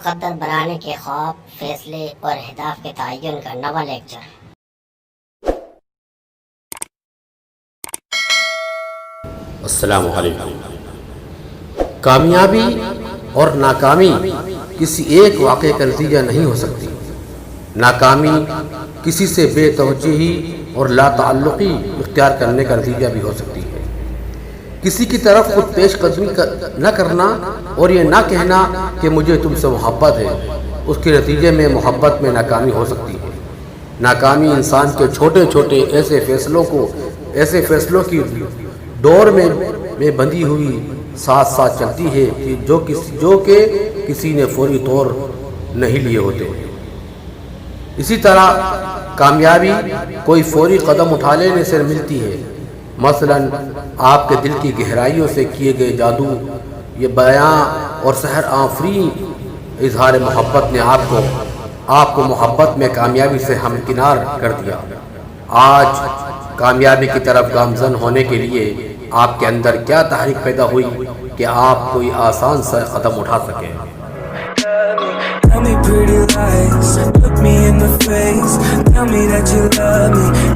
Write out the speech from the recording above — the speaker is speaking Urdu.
مقدر بنانے کے خواب، فیصلے اور اہداف کے تعین کا نواں لیکچر۔ السلام علیکم۔ کامیابی اور ناکامی کسی ایک واقعے کا نتیجہ نہیں ہو سکتی۔ ناکامی کسی سے بے توجہی اور لا تعلقی اختیار کرنے کا نتیجہ بھی ہو سکتی ہے۔ کسی کی طرف خود پیش قدمی نہ کرنا اور یہ نہ کہنا کہ مجھے تم سے محبت ہے، اس کے نتیجے میں محبت میں ناکامی ہو سکتی ہے۔ ناکامی انسان کے چھوٹے چھوٹے ایسے فیصلوں کی ڈور میں بندھی ہوئی ساتھ ساتھ چلتی ہے جو کہ کسی نے فوری طور نہیں لیے ہوتے۔ اسی طرح کامیابی کوئی فوری قدم اٹھا لینے سے ملتی ہے۔ مثلا آپ کے دل کی گہرائیوں سے کیے گئے جادو، یہ بیاں اور سحر آفرین اظہار محبت نے آپ کو محبت میں کامیابی سے ہمکنار کر دیا۔ آج کامیابی کی طرف گامزن ہونے کے لیے آپ کے اندر کیا تحریک پیدا ہوئی کہ آپ کوئی آسان سا قدم اٹھا سکیں؟ Tell me pretty lies, look me in the face. Tell me that you love me,